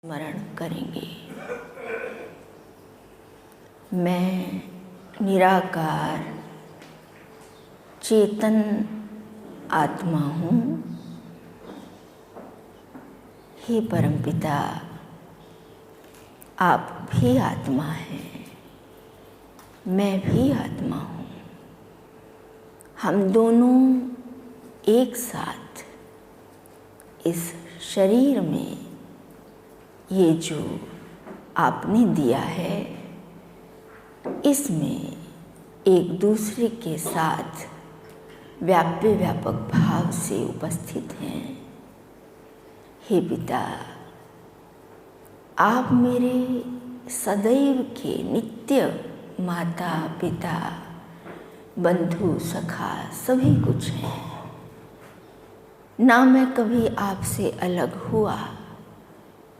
स्मरण करेंगे। मैं निराकार चेतन आत्मा हूँ। हे परमपिता, आप भी आत्मा हैं, मैं भी आत्मा हूँ। हम दोनों एक साथ इस शरीर में ये जो आपने दिया है, इसमें एक दूसरे के साथ व्याप्य व्यापक भाव से उपस्थित हैं। हे पिता, आप मेरे सदैव के नित्य माता पिता बंधु सखा सभी कुछ हैं। ना मैं कभी आपसे अलग हुआ,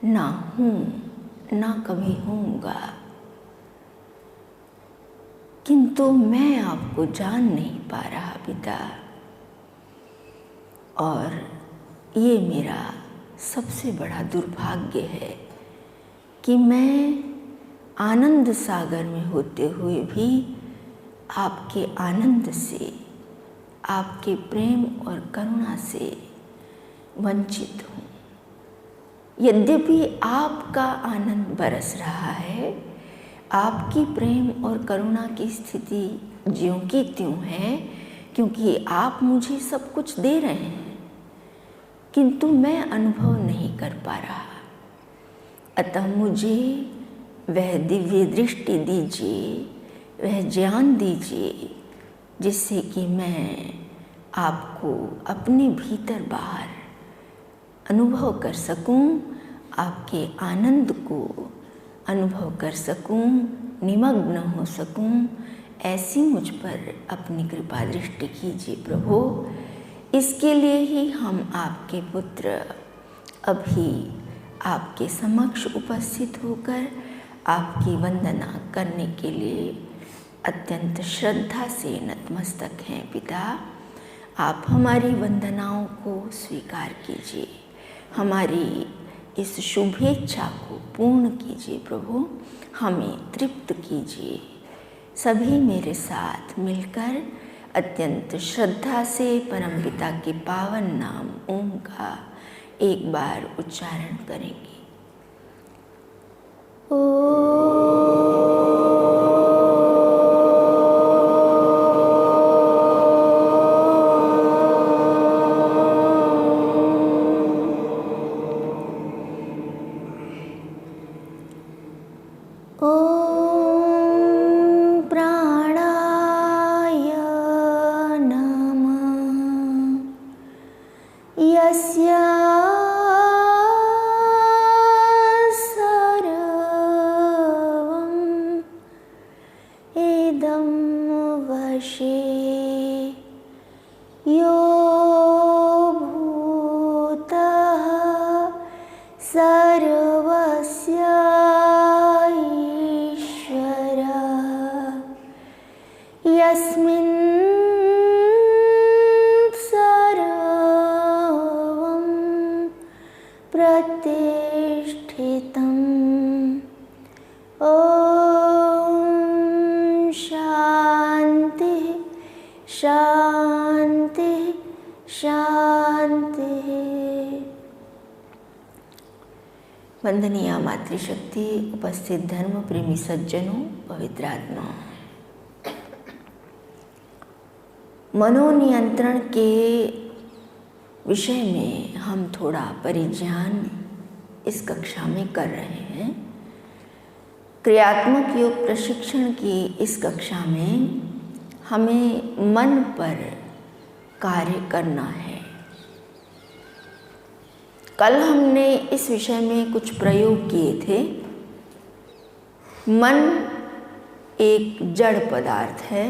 ना हूँ, ना कभी होऊंगा, किंतु मैं आपको जान नहीं पा रहा पिता। और ये मेरा सबसे बड़ा दुर्भाग्य है कि मैं आनंद सागर में होते हुए भी आपके आनंद से, आपके प्रेम और करुणा से वंचित हूँ। यद्यपि आपका आनंद बरस रहा है, आपकी प्रेम और करुणा की स्थिति ज्यों की त्यों है, क्योंकि आप मुझे सब कुछ दे रहे हैं, किंतु मैं अनुभव नहीं कर पा रहा। अतः मुझे वह दिव्य दृष्टि दीजिए, वह ज्ञान दीजिए, जिससे कि मैं आपको अपने भीतर बाहर अनुभव कर सकूं, आपके आनंद को अनुभव कर सकूं, निमग्न हो सकूं। ऐसी मुझ पर अपनी कृपा दृष्टि कीजिए प्रभु। इसके लिए ही हम आपके पुत्र अभी आपके समक्ष उपस्थित होकर आपकी वंदना करने के लिए अत्यंत श्रद्धा से नतमस्तक हैं पिता। आप हमारी वंदनाओं को स्वीकार कीजिए, हमारी इस शुभेच्छा को पूर्ण कीजिए प्रभु, हमें तृप्त कीजिए। सभी मेरे साथ मिलकर अत्यंत श्रद्धा से परमपिता के पावन नाम ओम का एक बार उच्चारण करेंगे। वंदनीय मातृशक्ति, उपस्थित धर्म प्रेमी सज्जनों, पवित्र आत्माओं, मनोनियंत्रण के विषय में हम थोड़ा परिज्ञान इस कक्षा में कर रहे हैं। क्रियात्मक योग प्रशिक्षण की इस कक्षा में हमें मन पर कार्य करना है। कल हमने इस विषय में कुछ प्रयोग किए थे। मन एक जड़ पदार्थ है,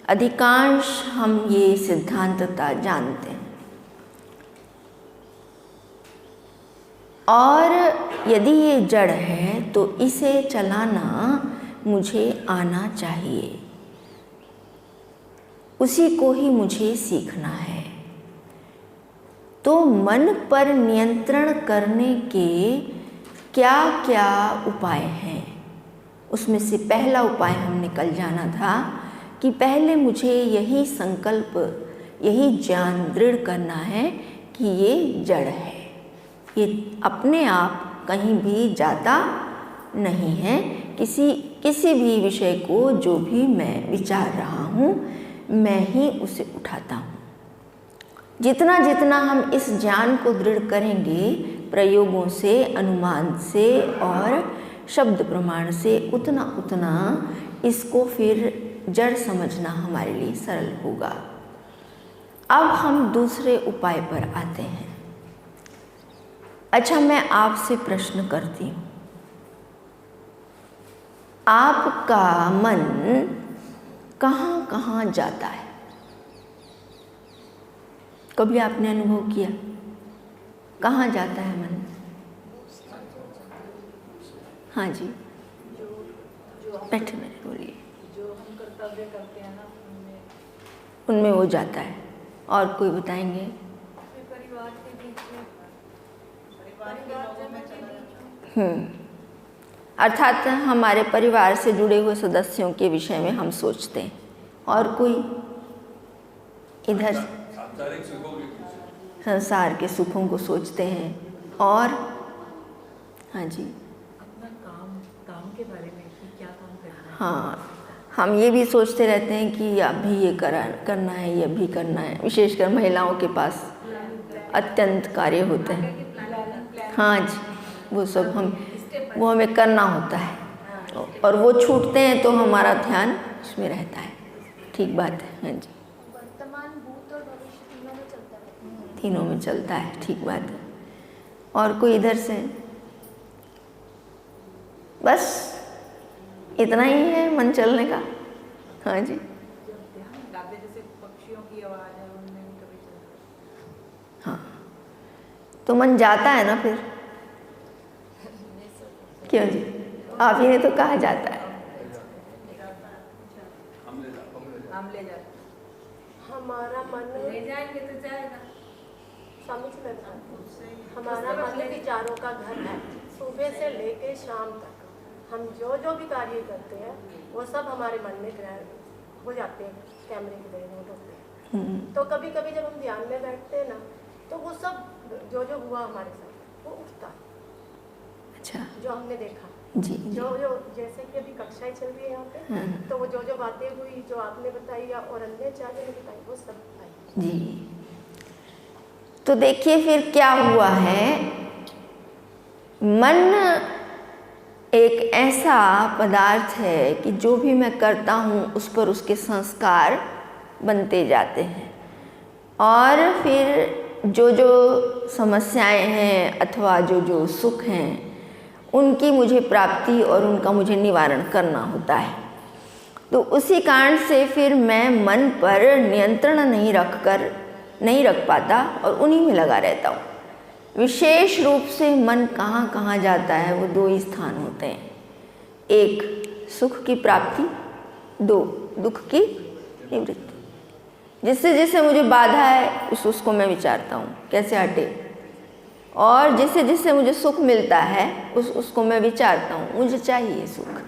अधिकांश हम ये सिद्धांततः जानते हैं। और यदि ये जड़ है तो इसे चलाना मुझे आना चाहिए, उसी को ही मुझे सीखना है। तो मन पर नियंत्रण करने के क्या क्या उपाय हैं। उसमें से पहला उपाय हमने कल जाना था कि पहले मुझे यही संकल्प, यही ज्ञान दृढ़ करना है कि ये जड़ है, ये अपने आप कहीं भी जाता नहीं है। किसी भी विषय को जो भी मैं विचार रहा हूँ, मैं ही उसे उठाता हूँ। जितना जितना हम इस ज्ञान को दृढ़ करेंगे प्रयोगों से, अनुमान से और शब्द प्रमाण से, उतना उतना इसको फिर जड़ समझना हमारे लिए सरल होगा। अब हम दूसरे उपाय पर आते हैं। अच्छा, मैं आपसे प्रश्न करती हूँ, आपका मन कहाँ कहाँ जाता है? कभी आपने अनुभव किया? कहाँ जाता है मन? हाँ जी, बैठे मेरे, बोलिए। जो हम कर्तव्य करते हैं ना, उनमें वो जाता है। और कोई बताएंगे? परिवार के बीच में, परिवार में चला। अर्थात हमारे परिवार से जुड़े हुए सदस्यों के विषय में हम सोचते हैं। और कोई इधर संसार के सुखों को सोचते हैं। और हाँ जी, अपना काम के बारे में कि क्या काम करना है। हाँ, हम ये भी सोचते रहते हैं कि अभी ये करना है, ये भी करना है। विशेषकर महिलाओं के पास अत्यंत कार्य होते हैं। हाँ जी, वो सब वो हमें करना होता है, और वो छूटते हैं तो हमारा ध्यान उसमें रहता है। ठीक बात है। हाँ जी, वर्तमान, भूत और भविष्य तीनों में चलता है। तीनों में चलता है। ठीक बात है। और कोई इधर से? बस इतना ही है मन चलने का। हाँ जी, जैसे पक्षियों की आवाज़ है, उनमें भी कभी चलता है। हाँ, तो मन जाता है ना फिर? क्यों जी? आप ही ने तो कहा जाता है। हम ले जाते, हमारा मन ले जाएंगे तो जाएगा। स्वामी जी बैठा, हमारा मन विचारों का घर है। सुबह से लेके शाम तक हम जो जो भी कार्य करते हैं वो सब हमारे मन में ग्रहण हो जाते हैं, कैमरे की तरह नोट होते हैं। तो कभी कभी जब हम ध्यान में बैठते हैं ना, तो वो सब जो जो हुआ हमारे साथ वो उठता है। अच्छा जो हमने देखा जी, जो जैसे कि अभी कक्षाएं चल रही है यहाँ पे, तो वो जो जो बातें हुई, जो आपने बताई या और अन्य चाहे ने बताई, वो सब आई जी। तो देखिए फिर क्या हुआ है। मन एक ऐसा पदार्थ है कि जो भी मैं करता हूँ उस पर उसके संस्कार बनते जाते हैं, और फिर जो जो समस्याएं हैं अथवा जो जो सुख हैं उनकी मुझे प्राप्ति और उनका मुझे निवारण करना होता है। तो उसी कारण से फिर मैं मन पर नियंत्रण नहीं रख पाता और उन्हीं में लगा रहता हूँ। विशेष रूप से मन कहाँ कहाँ जाता है, वो दो ही स्थान होते हैं। एक सुख की प्राप्ति, दो दुख की निवृत्ति। जिससे जिससे मुझे बाधा है उसको मैं विचारता हूँ कैसे हटे, और जिससे जिससे मुझे सुख मिलता है उसको मैं विचारता हूँ मुझे चाहिए सुख।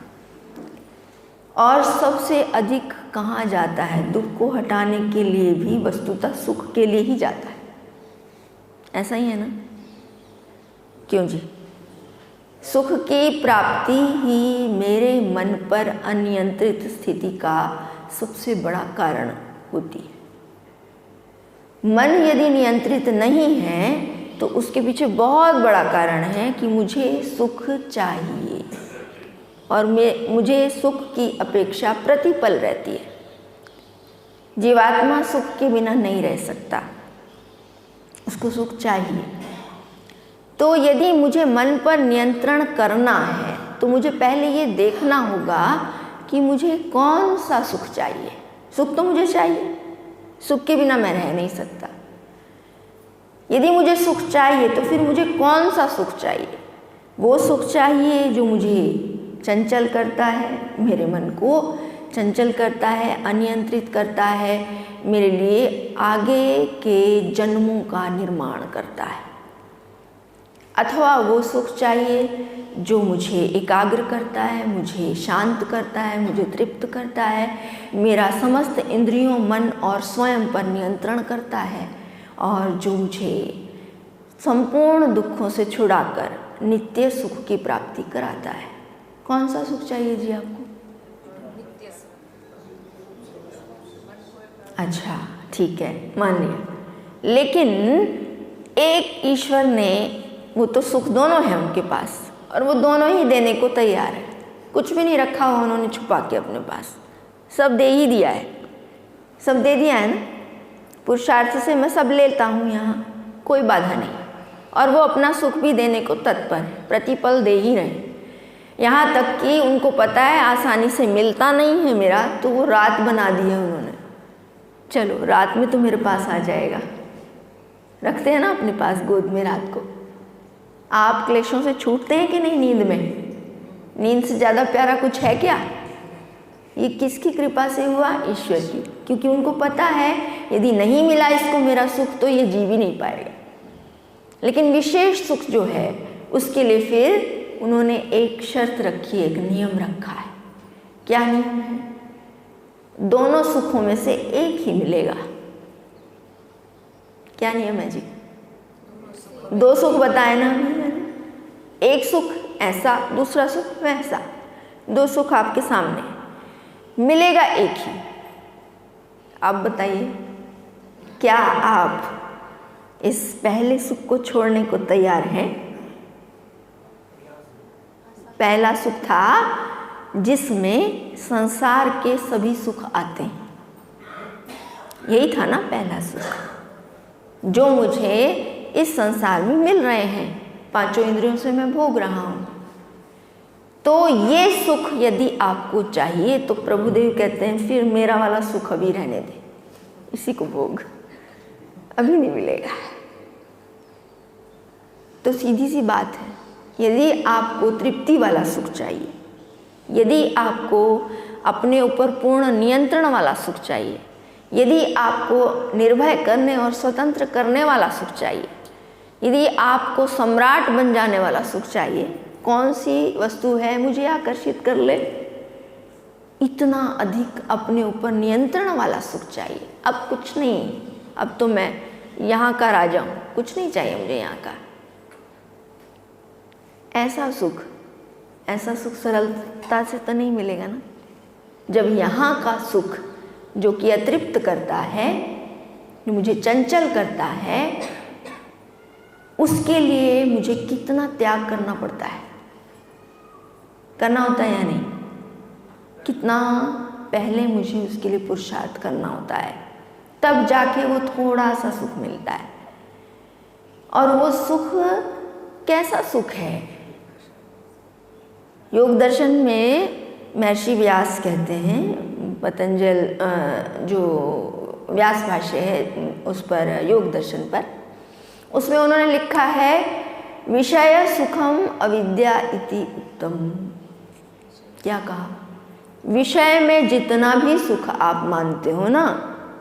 और सबसे अधिक कहाँ जाता है? दुख को हटाने के लिए भी वस्तुतः सुख के लिए ही जाता है। ऐसा ही है ना? क्यों जी? सुख की प्राप्ति ही मेरे मन पर अनियंत्रित स्थिति का सबसे बड़ा कारण होती है। मन यदि नियंत्रित नहीं है तो उसके पीछे बहुत बड़ा कारण है कि मुझे सुख चाहिए, और मुझे सुख की अपेक्षा प्रतिपल रहती है। जीवात्मा सुख के बिना नहीं रह सकता, उसको सुख चाहिए। तो यदि मुझे मन पर नियंत्रण करना है तो मुझे पहले ये देखना होगा कि मुझे कौन सा सुख चाहिए। सुख तो मुझे चाहिए, सुख के बिना मैं रह नहीं सकता। यदि मुझे सुख चाहिए तो फिर मुझे कौन सा सुख चाहिए? वो सुख चाहिए जो मुझे चंचल करता है, मेरे मन को चंचल करता है, अनियंत्रित करता है, मेरे लिए आगे के जन्मों का निर्माण करता है। अथवा वो सुख चाहिए जो मुझे एकाग्र करता है, मुझे शांत करता है, मुझे तृप्त करता है, मेरा समस्त इंद्रियों, मन और स्वयं पर नियंत्रण करता है, और जो मुझे संपूर्ण दुखों से छुड़ाकर नित्य सुख की प्राप्ति कराता है। कौन सा सुख चाहिए जी आपको? अच्छा, ठीक है, मानिए। लेकिन एक ईश्वर ने, वो तो सुख दोनों है उनके पास, और वो दोनों ही देने को तैयार है। कुछ भी नहीं रखा हुआ उन्होंने छुपा के अपने पास, सब दे ही दिया है, सब दे दिया है ना। पुरुषार्थ से मैं सब लेता हूँ, यहाँ कोई बाधा नहीं, और वो अपना सुख भी देने को तत्पर है, प्रतिपल दे ही रहे। यहाँ तक कि उनको पता है आसानी से मिलता नहीं है मेरा, तो वो रात बना दी है उन्होंने, चलो रात में तो मेरे पास आ जाएगा। रखते हैं ना अपने पास गोद में रात को। आप क्लेशों से छूटते हैं कि नहीं नींद में? नींद से ज़्यादा प्यारा कुछ है क्या? ये किसकी कृपा से हुआ? ईश्वर की, क्योंकि उनको पता है यदि नहीं मिला इसको मेरा सुख तो ये जी भी नहीं पाएगा। लेकिन विशेष सुख जो है उसके लिए फिर उन्होंने एक शर्त रखी है, एक नियम रखा है। क्या नियम है? दोनों सुखों में से एक ही मिलेगा। क्या नियम है जी? दो सुख बताए ना अभी मैंने, एक सुख ऐसा, दूसरा सुख वैसा। दो सुख आपके सामने, मिलेगा एक ही। आप बताइए, क्या आप इस पहले सुख को छोड़ने को तैयार हैं? पहला सुख था जिसमें संसार के सभी सुख आते हैं, यही था ना पहला सुख, जो मुझे इस संसार में मिल रहे हैं, पांचों इंद्रियों से मैं भोग रहा हूँ। तो ये सुख यदि आपको चाहिए तो प्रभुदेव कहते हैं फिर मेरा वाला सुख अभी रहने दे, इसी को भोग, अभी नहीं मिलेगा। तो सीधी सी बात है, यदि आपको तृप्ति वाला सुख चाहिए, यदि आपको अपने ऊपर पूर्ण नियंत्रण वाला सुख चाहिए, यदि आपको निर्भय करने और स्वतंत्र करने वाला सुख चाहिए, यदि आपको सम्राट बन जाने वाला सुख चाहिए, कौन सी वस्तु है मुझे आकर्षित कर ले? इतना अधिक अपने ऊपर नियंत्रण वाला सुख चाहिए। अब कुछ नहीं, अब तो मैं यहाँ का राजा हूँ, कुछ नहीं चाहिए मुझे यहाँ का। ऐसा सुख सरलता से तो नहीं मिलेगा ना। जब यहाँ का सुख जो कि अतृप्त करता है, जो मुझे चंचल करता है, उसके लिए मुझे कितना त्याग करना पड़ता है, करना होता है या नहीं? कितना पहले मुझे उसके लिए पुरुषार्थ करना होता है, तब जाके वो थोड़ा सा सुख मिलता है। और वो सुख कैसा सुख है? योग दर्शन में महर्षि व्यास कहते हैं, पतंजल जो व्यास भाष्य है उस पर, योग दर्शन पर, उसमें उन्होंने लिखा है विषय सुखम अविद्या इति उत्तम। क्या कहा? विषय में जितना भी सुख आप मानते हो ना,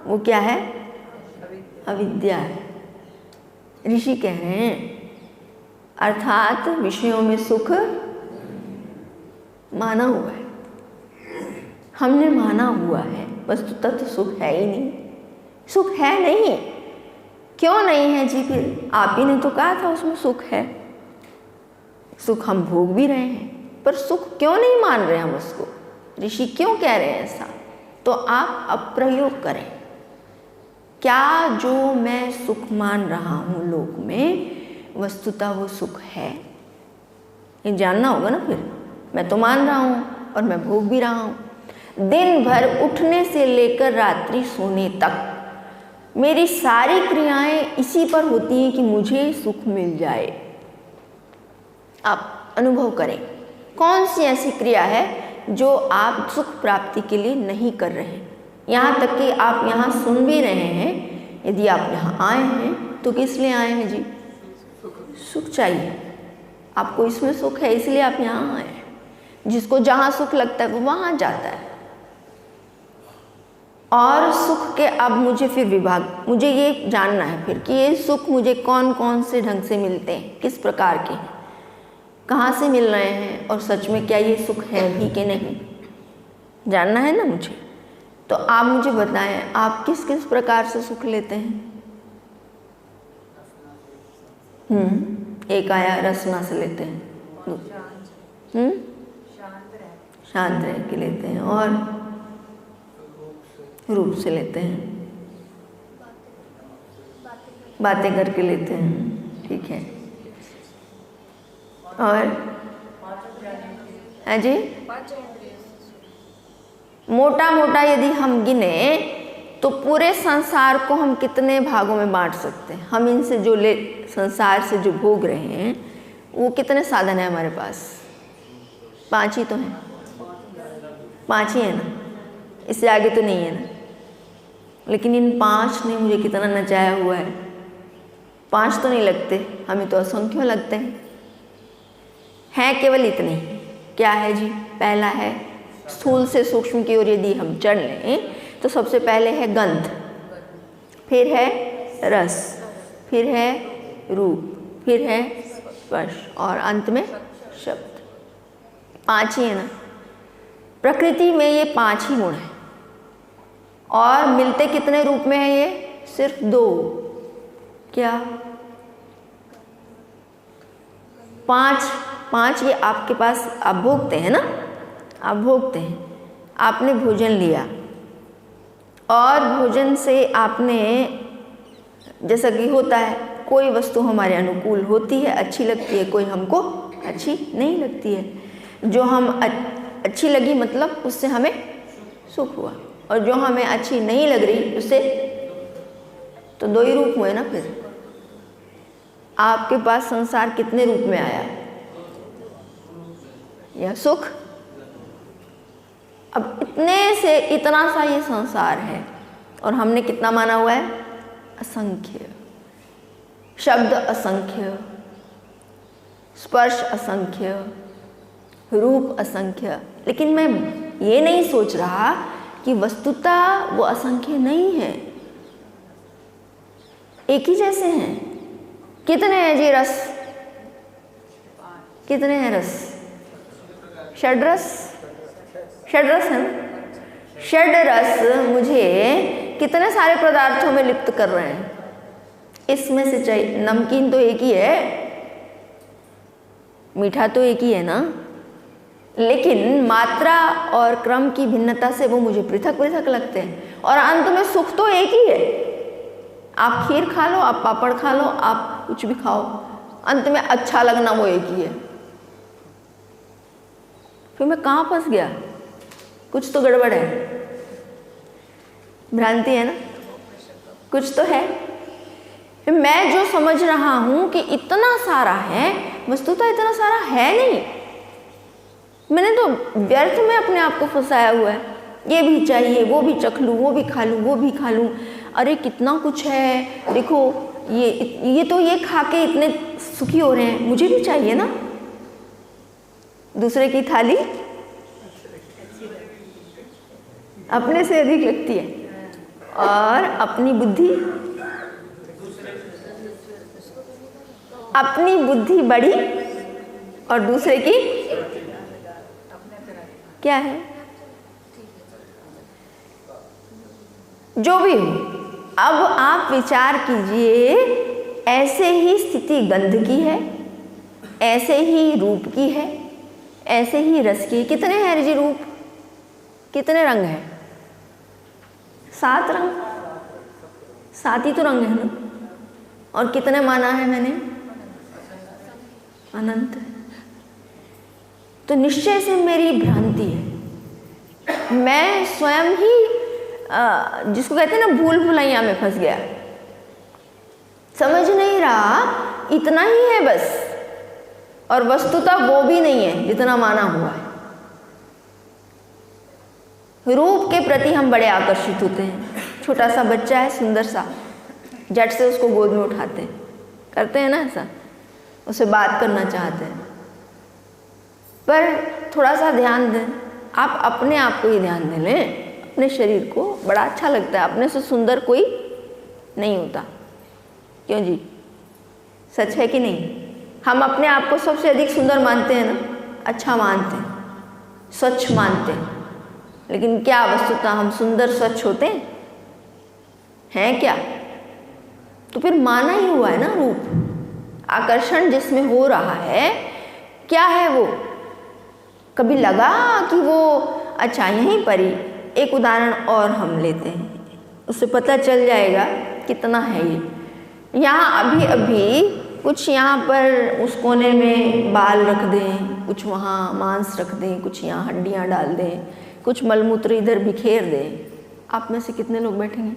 वो क्या है? अविद्या है। ऋषि कह रहे हैं, अर्थात विषयों में सुख माना हुआ है, हमने माना हुआ है, वस्तुतः तो सुख है ही नहीं, सुख है नहीं। क्यों नहीं है जी? फिर आप ही ने तो कहा था उसमें सुख है, सुख हम भोग भी रहे हैं, पर सुख क्यों नहीं मान रहे हम उसको? ऋषि क्यों कह रहे हैं ऐसा? तो आप अब प्रयोग करें, क्या जो मैं सुख मान रहा हूँ लोक में, वस्तुतः वो सुख है? ये जानना होगा ना। फिर मैं तो मान रहा हूँ और मैं भोग भी रहा हूँ। दिन भर उठने से लेकर रात्रि सोने तक मेरी सारी क्रियाएं इसी पर होती हैं कि मुझे सुख मिल जाए। आप अनुभव करें, कौन सी ऐसी क्रिया है जो आप सुख प्राप्ति के लिए नहीं कर रहे हैं? यहाँ तक कि आप यहाँ सुन भी रहे हैं, यदि आप यहाँ आए हैं तो किस लिए आए हैं जी? सुख चाहिए आपको, इसमें सुख है इसलिए आप यहाँ आए हैं। जिसको जहाँ सुख लगता है वो वहाँ जाता है। और सुख के अब मुझे फिर विभाग, मुझे ये जानना है फिर कि ये सुख मुझे कौन कौन से ढंग से मिलते हैं, किस प्रकार के हैं। कहाँ से मिल रहे हैं और सच में क्या ये सुख है भी कि नहीं, जानना है ना मुझे। तो आप मुझे बताएं, आप किस किस प्रकार से सुख लेते हैं? एक आया रसना से लेते हैं, शांत रह के लेते हैं, और रूप से लेते हैं, बातें करके लेते हैं, ठीक है। और है जी, मोटा मोटा यदि हम गिने तो पूरे संसार को हम कितने भागों में बांट सकते हैं? हम इनसे जो संसार से जो भोग रहे हैं वो कितने साधन है हमारे पास? 5 ही तो हैं, 5 ही है ना, इससे आगे तो नहीं है ना। लेकिन इन 5 ने मुझे कितना नचाया हुआ है। 5 तो नहीं लगते, हमें तो असंख्यों लगते हैं केवल इतने। क्या है जी? पहला है स्थूल से सूक्ष्म की ओर यदि हम चढ़ लें तो सबसे पहले है गंध, फिर है रस, फिर है रूप, फिर है स्पर्श और अंत में शब्द। 5 ही है ना। प्रकृति में ये 5 ही गुण हैं और मिलते कितने रूप में है? ये सिर्फ 2। क्या? 5 ये आपके पास आप भोगते हैं ना, आप भोगते हैं। आपने भोजन लिया और भोजन से आपने, जैसा कि होता है, कोई वस्तु हमारे अनुकूल होती है, अच्छी लगती है, कोई हमको अच्छी नहीं लगती है। जो हम अच्छी लगी मतलब उससे हमें सुख हुआ, और जो हमें अच्छी नहीं लग रही उससे तो 2 ही रूप हुए ना। फिर आपके पास संसार कितने रूप में आया? यह सुख। अब इतने से इतना सा ये संसार है और हमने कितना माना हुआ है? असंख्य। शब्द असंख्य, स्पर्श असंख्य, रूप असंख्य। लेकिन मैं ये नहीं सोच रहा कि वस्तुतः वो असंख्य नहीं है, एक ही जैसे हैं। कितने हैं जी रस? कितने हैं रस? षड्रस, षड्रस है ना। षड्रस मुझे कितने सारे पदार्थों में लिप्त कर रहे हैं। इसमें से चाहिए, नमकीन तो एक ही है, मीठा तो एक ही है ना, लेकिन मात्रा और क्रम की भिन्नता से वो मुझे पृथक पृथक लगते हैं। और अंत में सुख तो एक ही है। आप खीर खा लो, आप पापड़ खा लो, आप कुछ भी खाओ, अंत में अच्छा लगना वो एक ही है। फिर मैं कहाँ फंस गया? कुछ तो गड़बड़ है, भ्रांति है ना, कुछ तो है। मैं जो समझ रहा हूं कि इतना सारा है, वस्तुतः इतना सारा है नहीं। मैंने तो व्यर्थ में अपने आप को फंसाया हुआ है। ये भी चाहिए, वो भी चख लूँ, वो भी खा लूँ, वो भी खा लूँ। अरे कितना कुछ है, देखो ये तो ये खा के इतने सुखी हो रहे हैं, मुझे भी चाहिए ना। दूसरे की थाली अपने से अधिक लगती है और अपनी बुद्धि बड़ी और दूसरे की क्या है? जो भी हो, अब आप विचार कीजिए, ऐसे ही स्थिति गंध की है, ऐसे ही रूप की है, ऐसे ही रस की। कितने हैं जी रूप? कितने रंग हैं? 7 रंग, 7 ही तो रंग है ना। और कितने माना है मैंने? अनंत। तो निश्चय से मेरी भ्रांति है। मैं स्वयं ही जिसको कहते हैं ना भूल भुलैया में फंस गया, समझ नहीं रहा इतना ही है बस, और वस्तुतः वो भी नहीं है जितना माना हुआ है। रूप के प्रति हम बड़े आकर्षित होते हैं। छोटा सा बच्चा है, सुंदर सा, झट से उसको गोद में उठाते हैं, करते हैं ना ऐसा, उससे बात करना चाहते हैं। पर थोड़ा सा ध्यान दें, आप अपने आप को ही ध्यान दे लें, अपने शरीर को। बड़ा अच्छा लगता है, अपने से सुंदर कोई नहीं होता। क्यों जी? सच है कि नहीं? हम अपने आप को सबसे अधिक सुंदर मानते हैं ना, अच्छा मानते हैं, स्वच्छ मानते हैं, लेकिन क्या वस्तुतः हम सुंदर स्वच्छ होते हैं क्या? तो फिर माना ही हुआ है ना रूप। आकर्षण जिसमें हो रहा है क्या है वो? कभी लगा कि वो अच्छा यहीं पर ही एक उदाहरण और हम लेते हैं, उससे पता चल जाएगा कितना है ये। यहाँ अभी अभी कुछ यहाँ पर उस कोने में बाल रख दें, कुछ वहाँ मांस रख दें, कुछ यहाँ हड्डियाँ डाल दें, कुछ मलमूत्र इधर बिखेर दें, आप में से कितने लोग बैठेंगे?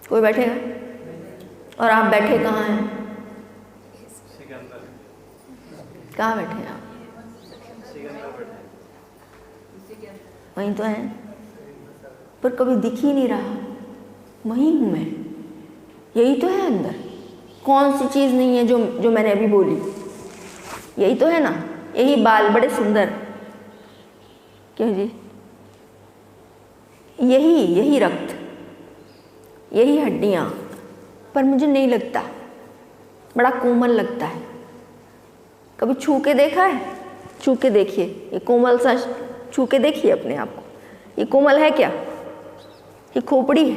कोई बैठेगा? और आप बैठे कहाँ हैं? कहाँ बैठे हैं आप? वहीं तो है, पर कभी दिख ही नहीं रहा। वहीं हूँ मैं, यही तो है अंदर। कौन सी चीज़ नहीं है जो मैंने अभी बोली? यही तो है ना। यही बाल बड़े सुंदर, क्यों जी? यही रक्त, यही हड्डियाँ, पर मुझे नहीं लगता, बड़ा कोमल लगता है। कभी छू के देखा है? छू के देखिए, ये कोमल सा छू के देखिए अपने आप को। ये कोमल है क्या? ये खोपड़ी है,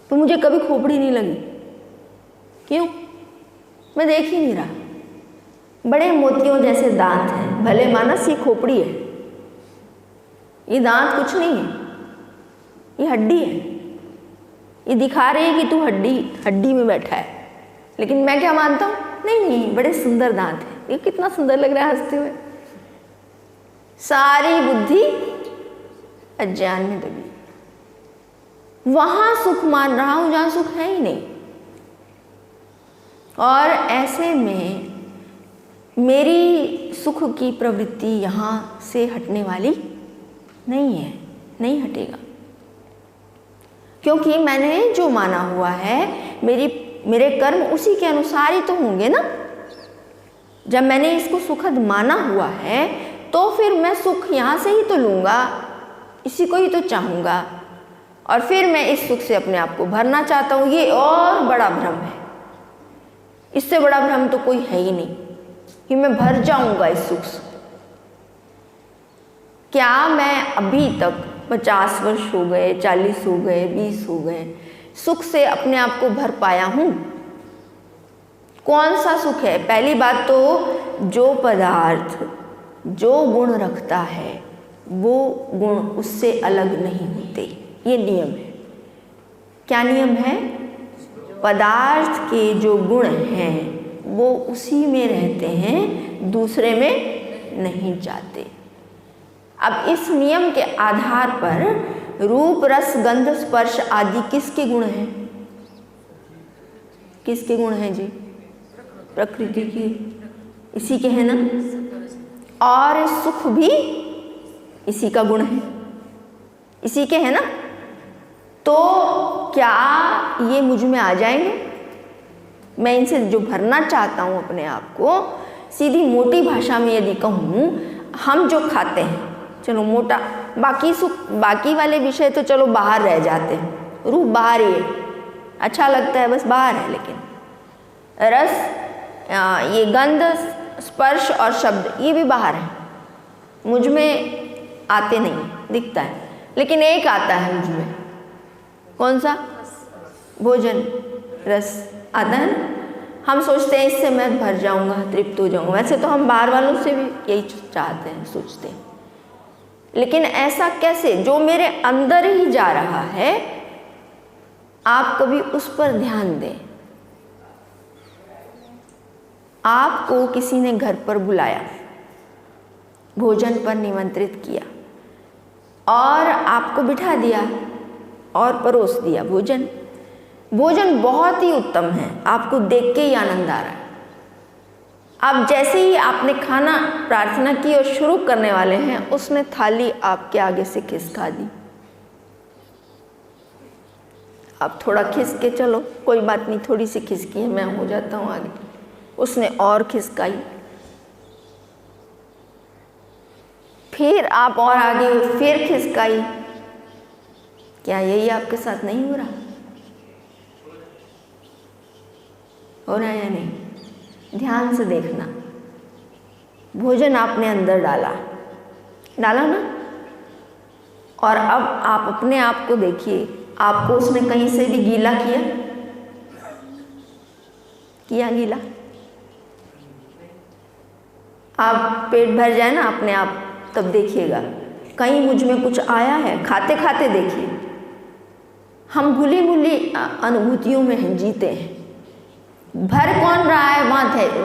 पर मुझे कभी खोपड़ी नहीं लगी। क्यों? मैं देख ही नहीं रहा। बड़े मोतियों जैसे दांत हैं, भले मानस ये खोपड़ी है, ये दांत कुछ नहीं है, ये हड्डी है। ये दिखा रही है कि तू हड्डी में बैठा है, लेकिन मैं क्या मानता हूँ? नहीं, बड़े सुंदर दांत हैं। ये कितना सुंदर लग रहा है हंसते हुए। सारी बुद्धि अज्ञान में दबी, वहां सुख मान रहा हूं जहां सुख है ही नहीं। और ऐसे में मेरी सुख की प्रवृत्ति यहां से हटने वाली नहीं है, नहीं हटेगा, क्योंकि मैंने जो माना हुआ है, मेरे कर्म उसी के अनुसार ही तो होंगे ना। जब मैंने इसको सुखद माना हुआ है, तो फिर मैं सुख यहाँ से ही तो लूँगा, इसी को ही तो चाहूँगा, और फिर मैं इस सुख से अपने आप को भरना चाहता हूँ। ये और बड़ा भ्रम है, इससे बड़ा भ्रम तो कोई है ही नहीं कि मैं भर जाऊँगा इस सुख से। क्या मैं अभी तक 50 वर्ष हो गए, 40 हो गए, 20 हो गए, सुख से अपने आप को भर पाया हूँ? कौन सा सुख है? पहली बात तो जो पदार्थ जो गुण रखता है, वो गुण उससे अलग नहीं होते, ये नियम है। क्या नियम है? पदार्थ के जो गुण हैं वो उसी में रहते हैं, दूसरे में नहीं जाते। अब इस नियम के आधार पर रूप, रस, गंध, स्पर्श आदि किसके गुण हैं? किसके गुण हैं जी? प्रकृति की, इसी के हैं ना। और सुख भी इसी का गुण है, इसी के है ना। तो क्या ये मुझ में आ जाएंगे? मैं इनसे जो भरना चाहता हूँ अपने आप को, सीधी मोटी भाषा में यदि कहूँ, हम जो खाते हैं, चलो मोटा, बाकी सुख, बाकी वाले विषय तो चलो बाहर रह जाते हैं, रूप बाहर ही है, अच्छा लगता है, बस बाहर है। लेकिन रस, ये गंध, स्पर्श और शब्द, ये भी बाहर है, मुझ में आते नहीं, दिखता है। लेकिन एक आता है मुझ में, कौन सा? भोजन, रस आता है ना। हम सोचते हैं इससे मैं भर जाऊंगा, तृप्त हो जाऊंगा। वैसे तो हम बाहर वालों से भी यही चाहते हैं, सोचते हैं, लेकिन ऐसा कैसे? जो मेरे अंदर ही जा रहा है, आप कभी उस पर ध्यान दें। आपको किसी ने घर पर बुलाया, भोजन पर निमंत्रित किया और आपको बिठा दिया और परोस दिया भोजन। भोजन बहुत ही उत्तम है, आपको देख के ही आनंद आ रहा है। अब जैसे ही आपने खाना प्रार्थना की और शुरू करने वाले हैं, उसने थाली आपके आगे से खिसका दी। अब थोड़ा खिसके चलो, कोई बात नहीं, थोड़ी सी खिसकी है, मैं हो जाता हूँ आगे। उसने और खिसकाई, फिर आप और आगे, फिर खिसकाई। क्या यही आपके साथ नहीं हो रहा? हो रहा है या नहीं? ध्यान से देखना। भोजन आपने अंदर डाला ना, और अब आप अपने आप को देखिए, आपको उसने कहीं से भी गीला किया गीला? आप पेट भर जाए ना अपने आप, तब देखिएगा कहीं मुझ में कुछ आया है। खाते खाते देखिए, हम भूली अनुभूतियों में हैं, जीते हैं। भर कौन रहा है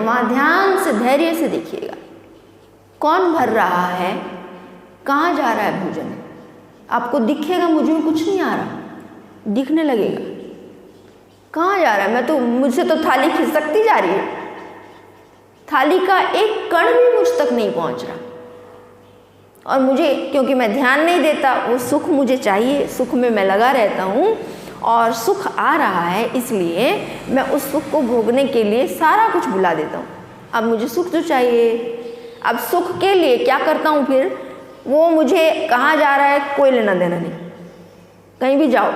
वहाँ ध्यान से धैर्य से देखिएगा, कौन भर रहा है, कहाँ जा रहा है भोजन। आपको दिखेगा मुझ में कुछ नहीं आ रहा, दिखने लगेगा कहाँ जा रहा है। मुझसे तो थाली खिसकती जा रही है, थाली का एक कण भी मुझ तक नहीं पहुँच रहा, और मुझे, क्योंकि मैं ध्यान नहीं देता, वो सुख मुझे चाहिए, सुख में मैं लगा रहता हूँ, और सुख आ रहा है इसलिए मैं उस सुख को भोगने के लिए सारा कुछ भुला देता हूँ। अब मुझे सुख तो चाहिए, अब सुख के लिए क्या करता हूँ फिर, वो मुझे कहाँ जा रहा है कोई लेना देना नहीं, कहीं भी जाओ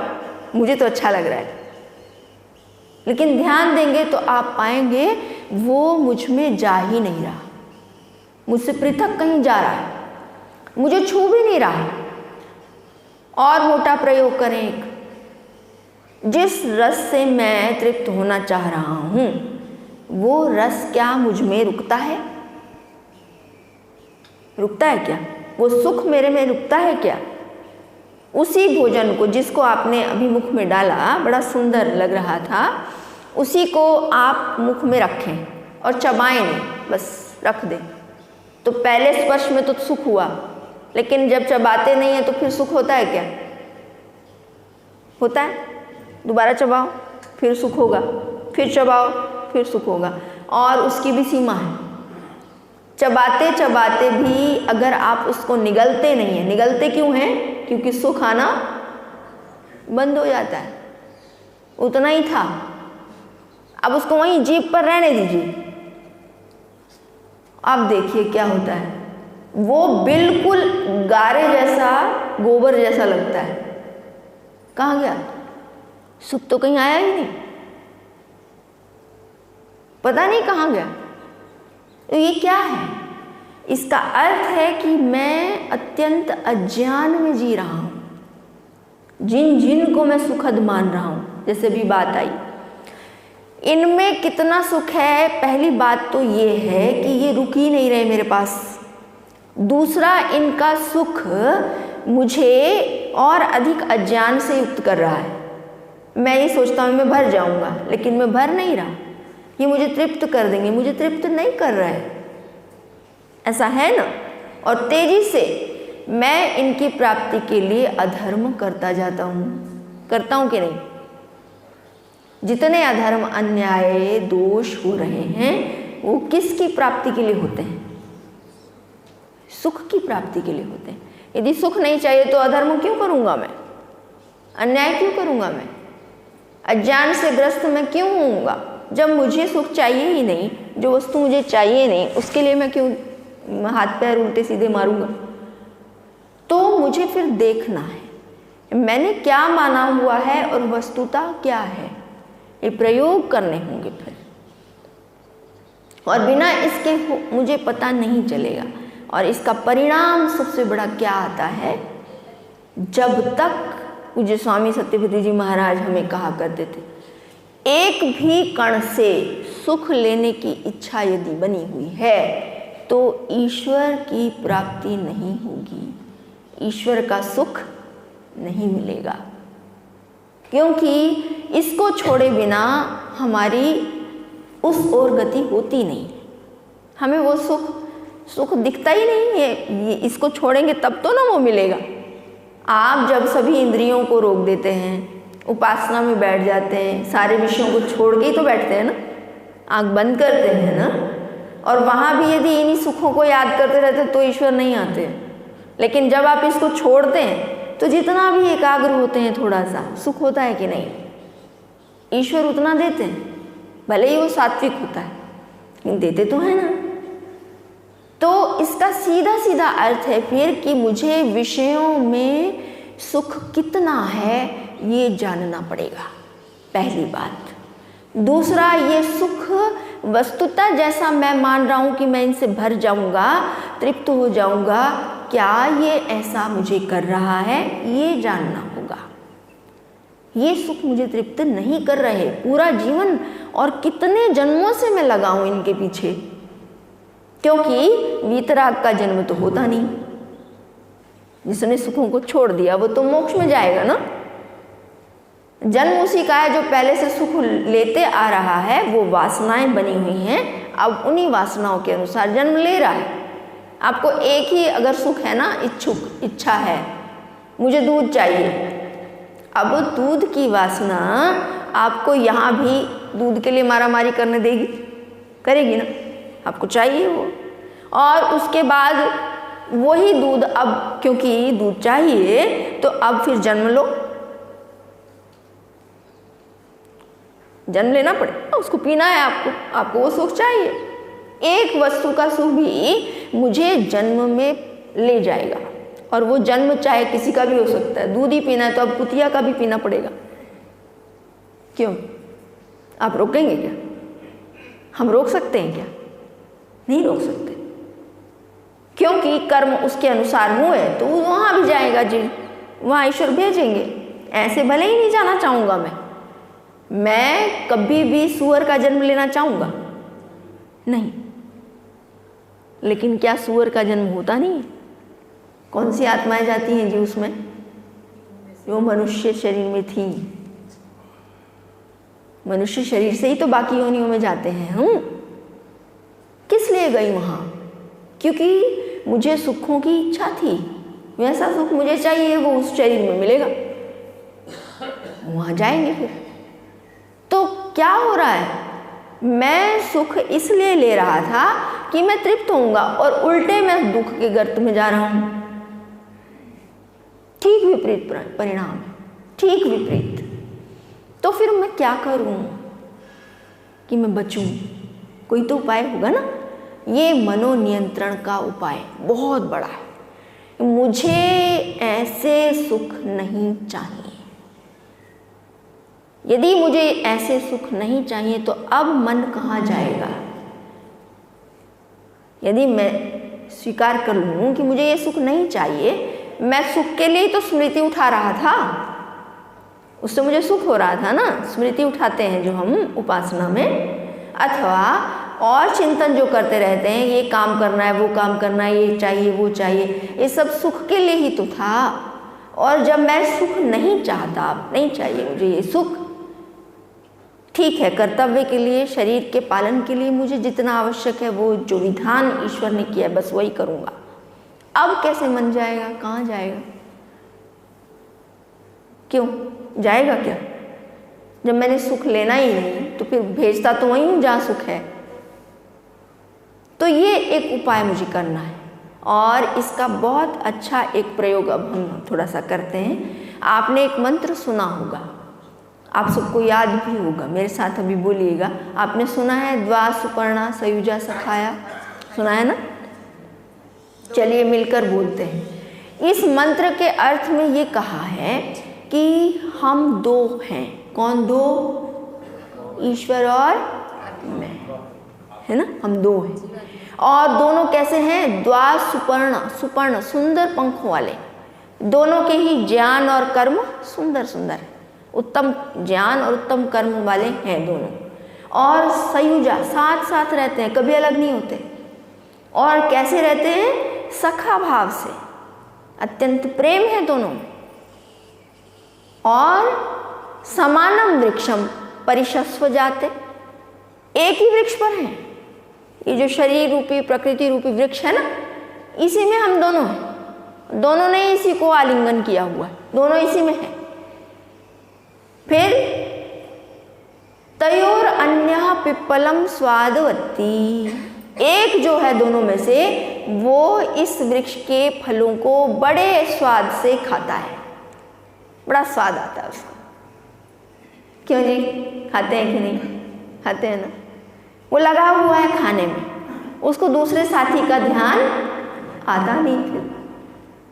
मुझे तो अच्छा लग रहा है। लेकिन ध्यान देंगे तो आप पाएंगे वो मुझ में जा ही नहीं रहा, मुझसे पृथक कहीं जा रहा है, मुझे छू भी नहीं रहा। और मोटा प्रयोग करें, एक जिस रस से मैं तृप्त होना चाह रहा हूँ, वो रस क्या मुझ में रुकता है? रुकता है क्या? वो सुख मेरे में रुकता है क्या? उसी भोजन को जिसको आपने अभी मुख में डाला, बड़ा सुंदर लग रहा था, उसी को आप मुख में रखें और चबाएं नहीं, बस रख दें। तो पहले स्पर्श में तो सुख हुआ, लेकिन जब चबाते नहीं है तो फिर सुख होता है क्या? होता है? दोबारा चबाओ फिर सुख होगा, फिर चबाओ फिर सुख होगा, और उसकी भी सीमा है। चबाते चबाते भी अगर आप उसको निगलते नहीं हैं, निगलते क्यों हैं? क्योंकि सुख आना बंद हो जाता है। उतना ही था, अब उसको वहीं जीभ पर रहने दीजिए। अब देखिए क्या होता है, वो बिल्कुल गारे जैसा, गोबर जैसा लगता है। कहाँ गया? सुख तो कहीं आया ही नहीं, पता नहीं कहाँ गया। तो ये क्या है? इसका अर्थ है कि मैं अत्यंत अज्ञान में जी रहा हूँ, जिन को मैं सुखद मान रहा हूँ। जैसे भी बात आई, इनमें कितना सुख है, पहली बात तो ये है कि ये रुक ही नहीं रहे मेरे पास। दूसरा, इनका सुख मुझे और अधिक अज्ञान से युक्त कर रहा है। मैं ये सोचता हूँ मैं भर जाऊँगा, लेकिन मैं भर नहीं रहा, ये मुझे तृप्त कर देंगे, मुझे तृप्त नहीं कर रहा है, ऐसा है ना। और तेजी से मैं इनकी प्राप्ति के लिए अधर्म करता जाता हूँ, करता हूँ कि नहीं? जितने अधर्म, अन्याय, दोष हो रहे हैं, वो किसकी प्राप्ति के लिए होते हैं? सुख की प्राप्ति के लिए होते हैं। यदि सुख नहीं चाहिए तो अधर्म क्यों करूँगा मैं? अन्याय क्यों करूँगा मैं? अज्ञान से ग्रस्त मैं क्यों होऊंगा? जब मुझे सुख चाहिए ही नहीं, जो वस्तु मुझे चाहिए नहीं, उसके लिए मैं क्यों हाथ पैर उल्टे सीधे मारूंगा? तो मुझे फिर देखना है मैंने क्या माना हुआ है और वस्तुता क्या है, ये प्रयोग करने होंगे फिर। और बिना इसके मुझे पता नहीं चलेगा। और इसका परिणाम सबसे बड़ा क्या आता है, जब तक पूज्य स्वामी सत्यपति जी महाराज हमें कहा करते थे, एक भी कण से सुख लेने की इच्छा यदि बनी हुई है तो ईश्वर की प्राप्ति नहीं होगी, ईश्वर का सुख नहीं मिलेगा। क्योंकि इसको छोड़े बिना हमारी उस ओर गति होती नहीं, हमें वो सुख दिखता ही नहीं है। इसको छोड़ेंगे तब तो ना वो मिलेगा। आप जब सभी इंद्रियों को रोक देते हैं, उपासना में बैठ जाते हैं, सारे विषयों को छोड़ के ही तो बैठते हैं ना, आंख बंद करते हैं ना, और वहाँ भी यदि इन्हीं सुखों को याद करते रहते तो ईश्वर नहीं आते। लेकिन जब आप इसको छोड़ते हैं तो जितना भी एकाग्र होते हैं, थोड़ा सा सुख होता है कि नहीं? ईश्वर उतना देते हैं, भले ही वो सात्विक होता है, लेकिन देते तो है ना। तो इसका सीधा सीधा अर्थ है फिर कि मुझे विषयों में सुख कितना है ये जानना पड़ेगा। पहली बात, दूसरा, ये सुख वस्तुतः जैसा मैं मान रहा हूँ कि मैं इनसे भर जाऊँगा, तृप्त हो जाऊँगा, क्या ये ऐसा मुझे कर रहा है, ये जानना होगा। ये सुख मुझे तृप्त नहीं कर रहे, पूरा जीवन और कितने जन्मों से मैं लगा हूँ इनके पीछे, क्योंकि वीतराग का जन्म तो होता नहीं। जिसने सुखों को छोड़ दिया वो तो मोक्ष में जाएगा ना। जन्म उसी का है जो पहले से सुख लेते आ रहा है, वो वासनाएं बनी हुई हैं, अब उन्हीं वासनाओं के अनुसार जन्म ले रहा है। आपको एक ही अगर सुख है ना, इच्छा है, मुझे दूध चाहिए, अब दूध की वासना आपको यहाँ भी दूध के लिए मारामारी करने देगी, करेगी ना, आपको चाहिए वो। और उसके बाद वही दूध, अब क्योंकि दूध चाहिए तो अब फिर जन्म लो, जन्म लेना पड़ेगा, उसको पीना है आपको वो सुख चाहिए। एक वस्तु का सुख भी मुझे जन्म में ले जाएगा, और वो जन्म चाहे किसी का भी हो सकता है। दूध ही पीना है तो अब कुतिया का भी पीना पड़ेगा। क्यों? आप रोकेंगे क्या? हम रोक सकते हैं क्या? नहीं रोक सकते, क्योंकि कर्म उसके अनुसार हुए तो वो वहाँ भी जाएगा जी, वहाँ ईश्वर भेजेंगे। ऐसे भले ही नहीं जाना चाहूँगा मैं कभी भी सूअर का जन्म लेना चाहूँगा नहीं, लेकिन क्या सूअर का जन्म होता नहीं है? कौन सी आत्माएं जाती हैं जी उसमें? जो मनुष्य शरीर में थी, मनुष्य शरीर से ही तो बाकी योनियों में जाते हैं हम। किस लिए गई वहाँ? क्योंकि मुझे सुखों की इच्छा थी, वैसा सुख मुझे चाहिए, वो उस शरीर में मिलेगा, वहाँ जाएंगे फिर। तो क्या हो रहा है? मैं सुख इसलिए ले रहा था कि मैं तृप्त होऊंगा, और उल्टे मैं दुख के गर्त में जा रहा हूं। ठीक विपरीत परिणाम है, ठीक विपरीत। तो फिर मैं क्या करूं कि मैं बचूं? कोई तो उपाय होगा ना। ये मनोनियंत्रण का उपाय बहुत बड़ा है। मुझे ऐसे सुख नहीं चाहिए। यदि मुझे ऐसे सुख नहीं चाहिए तो अब मन कहाँ जाएगा? यदि मैं स्वीकार कर लूँ कि मुझे ये सुख नहीं चाहिए, मैं सुख के लिए तो स्मृति उठा रहा था, उससे मुझे सुख हो रहा था ना। स्मृति उठाते हैं जो हम उपासना में, अथवा और चिंतन जो करते रहते हैं, ये काम करना है, वो काम करना है, ये चाहिए, वो चाहिए, ये सब सुख के लिए ही तो था। और जब मैं सुख नहीं चाहता, नहीं चाहिए मुझे ये सुख, ठीक है, कर्तव्य के लिए, शरीर के पालन के लिए मुझे जितना आवश्यक है, वो जो विधान ईश्वर ने किया बस वही करूँगा। अब कैसे मन जाएगा? कहाँ जाएगा? क्यों जाएगा? क्या जब मैंने सुख लेना ही नहीं तो फिर भेजता तो वहीं हूँ जहाँ सुख है। तो ये एक उपाय मुझे करना है, और इसका बहुत अच्छा एक प्रयोग अब हम थोड़ा सा करते हैं। आपने एक मंत्र सुना होगा, आप सबको याद भी होगा, मेरे साथ अभी बोलिएगा। आपने सुना है, द्वा सुपर्णा सयुजा सखाया, सुना है ना? चलिए मिलकर बोलते हैं। इस मंत्र के अर्थ में ये कहा है कि हम दो हैं। कौन दो? ईश्वर और मैं, है ना? हम दो हैं। और दोनों कैसे हैं? द्वा सुपर्णा, सुपर्ण सुंदर पंखों वाले। दोनों के ही ज्ञान और कर्म सुंदर सुंदर है, उत्तम ज्ञान और उत्तम कर्म वाले हैं दोनों। और सयुजा, साथ साथ रहते हैं, कभी अलग नहीं होते। और कैसे रहते हैं? सखा भाव से, अत्यंत प्रेम है दोनों। और समानम वृक्षम परिशस्व जाते, एक ही वृक्ष पर हैं। ये जो शरीर रूपी, प्रकृति रूपी वृक्ष है ना, इसी में हम दोनों हैं। दोनों ने इसी को आलिंगन किया हुआ है, दोनों इसी में हैं। फिर तयोर अन्यः पिप्पलम स्वादवती, एक जो है दोनों में से, वो इस वृक्ष के फलों को बड़े स्वाद से खाता है, बड़ा स्वाद आता है उसको। क्यों जी, खाते हैं कि नहीं? खाते हैं ना। वो लगा हुआ है खाने में, उसको दूसरे साथी का ध्यान आता नहीं फिर।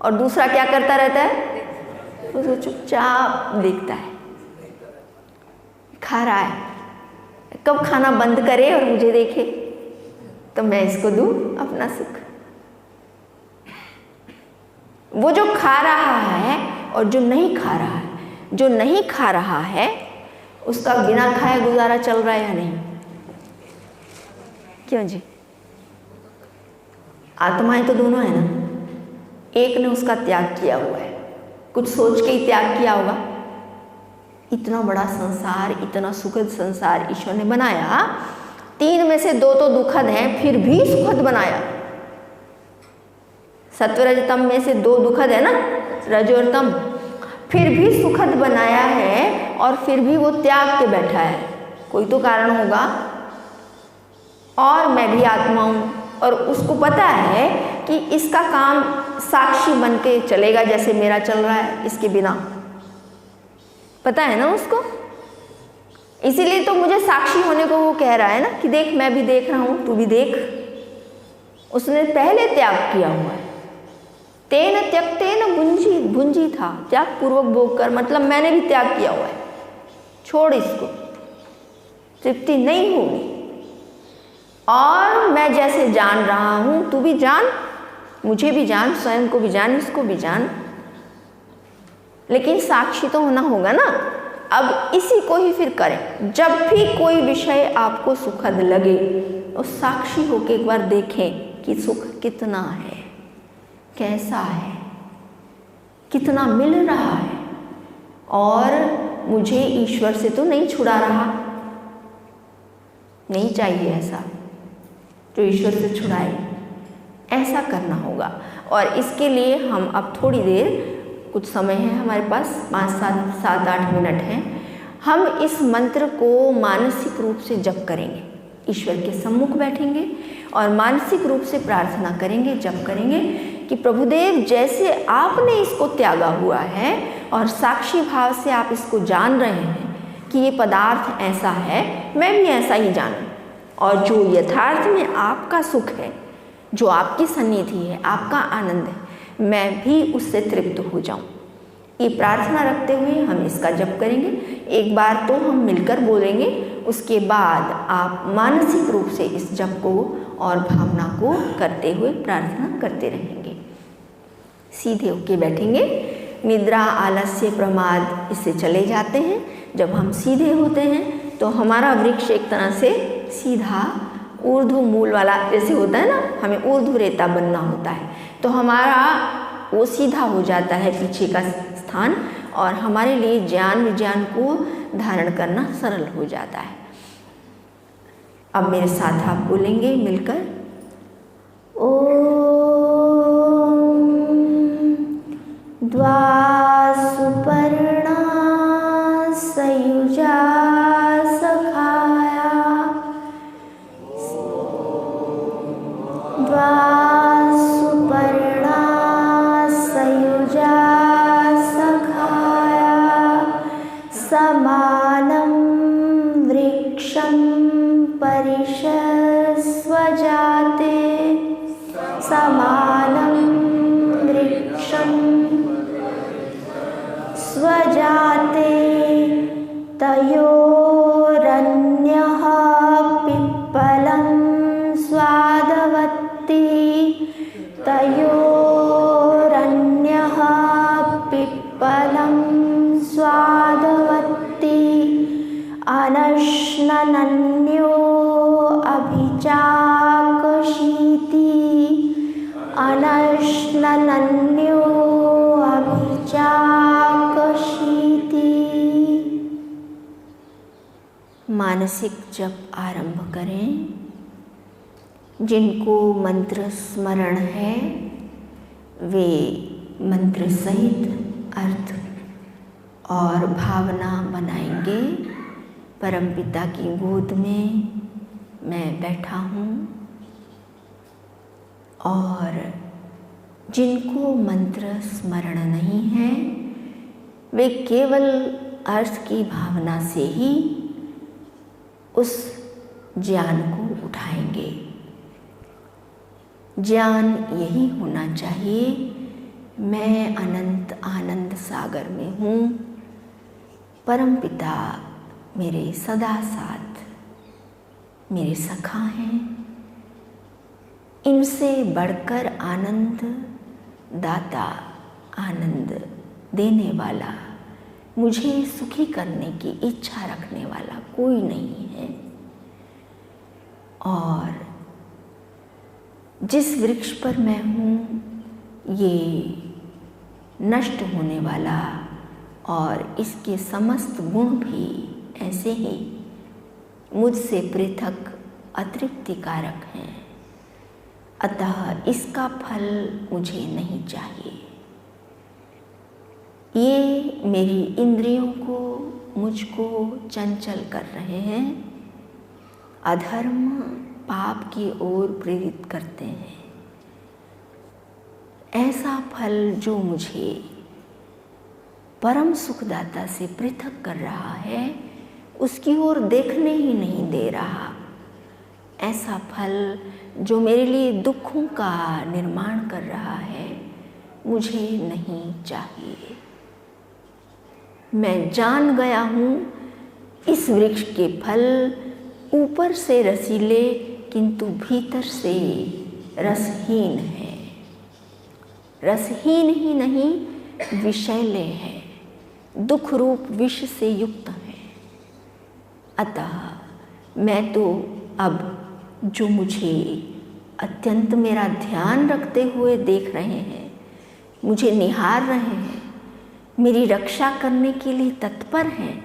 और दूसरा क्या करता रहता है? उसको चुपचाप देखता है, खा रहा है, कब खाना बंद करे और मुझे देखे, तो मैं इसको दूं अपना सुख। वो जो खा रहा है और जो नहीं खा रहा है, जो नहीं खा रहा है उसका बिना खाए गुजारा चल रहा है या नहीं? क्यों जी? आत्माएं तो दोनों है ना, एक ने उसका त्याग किया हुआ है, कुछ सोच के ही त्याग किया होगा। इतना बड़ा संसार, इतना सुखद संसार ईश्वर ने बनाया, 3 में से 2 तो दुखद हैं, फिर भी सुखद बनाया। सत्वरजतम में से 2 दुखद है ना, रज और तम, फिर भी सुखद बनाया है और फिर भी वो त्याग के बैठा है। कोई तो कारण होगा। और मैं भी आत्मा हूँ और उसको पता है कि इसका काम साक्षी बन के चलेगा जैसे मेरा चल रहा है, इसके बिना। पता है ना उसको, इसीलिए तो मुझे साक्षी होने को वो कह रहा है ना कि देख मैं भी देख रहा हूँ, तू भी देख। उसने पहले त्याग किया हुआ है। तेन त्यक्तेन भुंजी था, त्याग पूर्वक भोग कर, मतलब मैंने भी त्याग किया हुआ है। छोड़ इसको, तृप्ति नहीं होगी। और मैं जैसे जान रहा हूँ तू भी जान, मुझे भी जान, स्वयं को भी जान, इसको भी जान, लेकिन साक्षी तो होना होगा ना। अब इसी को ही फिर करें। जब भी कोई विषय आपको सुखद लगे तो साक्षी होकर एक बार देखें कि सुख कितना है, कैसा है, कितना मिल रहा है, और मुझे ईश्वर से तो नहीं छुड़ा रहा। नहीं चाहिए ऐसा जो ईश्वर से छुड़ाए, ऐसा करना होगा। और इसके लिए हम अब थोड़ी देर, कुछ समय है हमारे पास, 5, 7, 8 मिनट हैं, हम इस मंत्र को मानसिक रूप से जप करेंगे। ईश्वर के सम्मुख बैठेंगे और मानसिक रूप से प्रार्थना करेंगे, जप करेंगे कि प्रभुदेव जैसे आपने इसको त्यागा हुआ है और साक्षी भाव से आप इसको जान रहे हैं कि ये पदार्थ ऐसा है, मैं भी ऐसा ही जानूं, और जो यथार्थ में आपका सुख है, जो आपकी सन्निधि है, आपका आनंद है, मैं भी उससे तृप्त हो जाऊं। ये प्रार्थना रखते हुए हम इसका जप करेंगे। एक बार तो हम मिलकर बोलेंगे, उसके बाद आप मानसिक रूप से इस जप को और भावना को करते हुए प्रार्थना करते रहेंगे। सीधे होके बैठेंगे। निद्रा, आलस्य, प्रमाद इससे चले जाते हैं। जब हम सीधे होते हैं तो हमारा वृक्ष एक तरह से सीधा ऊर्ध्व मूल वाला जैसे होता है ना, हमें ऊर्ध्व रेता बनना होता है, तो हमारा वो सीधा हो जाता है पीछे का स्थान, और हमारे लिए ज्ञान विज्ञान को धारण करना सरल हो जाता है। अब मेरे साथ आप बोलेंगे मिलकर, ओम द्वासुपर्णा सयुजा सखाया, द्वासुपर्णा सयुजा सखाया, समानं वृक्षं परिषस्वजाते, समानं वृक्षं स्वजाते, तयोरन्यः पिप्पलं स्वादवत्ति, तयोरन्यः पिप्पलं स्वादवत्ति, अनश्नन्यो अभिचाकशीति, अनश्नन्यो अभिचाकशीति। मानसिक जप आरंभ करें। जिनको मंत्र स्मरण है वे मंत्र सहित अर्थ और भावना बनाएंगे। परमपिता की गोद में मैं बैठा हूँ, और जिनको मंत्र स्मरण नहीं है वे केवल अर्थ की भावना से ही उस ज्ञान को उठाएंगे। ज्ञान यही होना चाहिए, मैं अनंत आनंद सागर में हूँ, परमपिता मेरे सदा साथ मेरे सखा हैं, इनसे बढ़कर आनंद दाता, आनंद देने वाला, मुझे सुखी करने की इच्छा रखने वाला कोई नहीं है। और जिस वृक्ष पर मैं हूँ ये नष्ट होने वाला और इसके समस्त गुण भी ऐसे ही मुझसे पृथक अतृप्तिकारक हैं, अतः इसका फल मुझे नहीं चाहिए। ये मेरी इंद्रियों को, मुझको चंचल कर रहे हैं, अधर्म पाप की ओर प्रेरित करते हैं। ऐसा फल जो मुझे परम सुखदाता से पृथक कर रहा है उसकी ओर देखने ही नहीं दे रहा। ऐसा फल जो मेरे लिए दुखों का निर्माण कर रहा है मुझे नहीं चाहिए। मैं जान गया हूँ इस वृक्ष के फल ऊपर से रसीले किंतु भीतर से रसहीन है। रसहीन ही नहीं, विषैले हैं, दुख रूप विष से युक्त हैं। अतः मैं तो अब जो मुझे अत्यंत मेरा ध्यान रखते हुए देख रहे हैं, मुझे निहार रहे हैं, मेरी रक्षा करने के लिए तत्पर हैं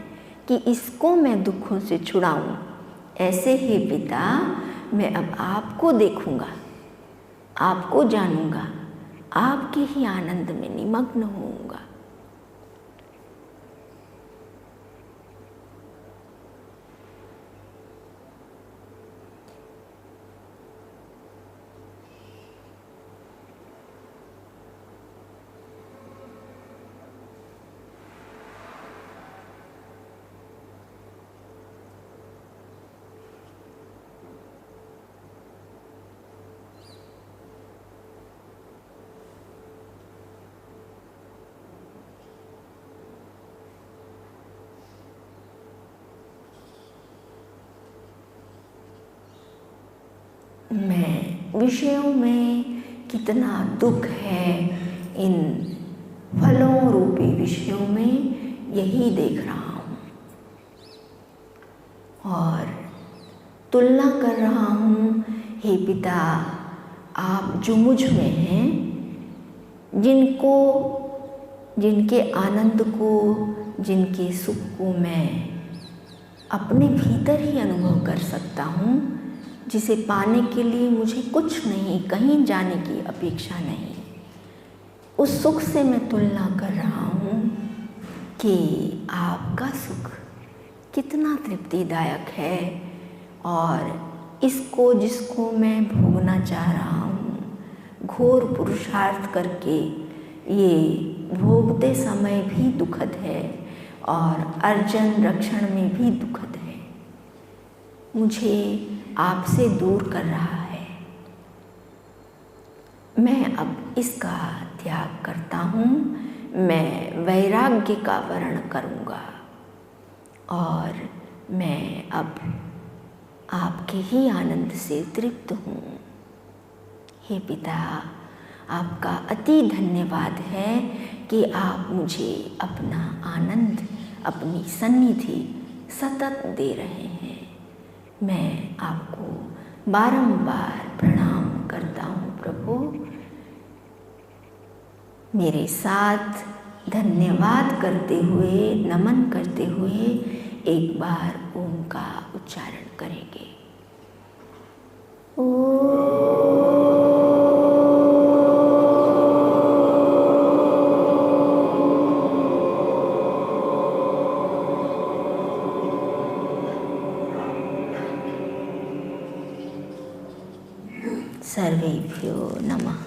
कि इसको मैं दुखों से छुड़ाऊं, ऐसे ही पिता मैं अब आपको देखूंगा, आपको जानूंगा, आपके ही आनंद में निमग्न होऊंगा। मैं विषयों में कितना दुख है, इन फलों रूपी विषयों में यही देख रहा हूँ और तुलना कर रहा हूँ। हे पिता, आप जो मुझ में हैं, जिनको, जिनके आनंद को, जिनके सुख को मैं अपने भीतर ही अनुभव कर सकता हूँ, जिसे पाने के लिए मुझे कुछ नहीं, कहीं जाने की अपेक्षा नहीं, उस सुख से मैं तुलना कर रहा हूँ कि आपका सुख कितना तृप्तिदायक है और इसको, जिसको मैं भोगना चाह रहा हूँ, घोर पुरुषार्थ करके ये भोगते समय भी दुखद है और अर्जन रक्षण में भी दुखद है, मुझे आपसे दूर कर रहा है। मैं अब इसका त्याग करता हूँ। मैं वैराग्य का वर्ण करूँगा और मैं अब आपके ही आनंद से तृप्त हूँ। हे पिता, आपका अति धन्यवाद है कि आप मुझे अपना आनंद, अपनी सन्निधि सतत दे रहे हैं। मैं आपको बारंबार प्रणाम करता हूँ प्रभु। मेरे साथ धन्यवाद करते हुए, नमन करते हुए एक बार ओम का उच्चारण करेंगे। सर्वेभ्यो नमः।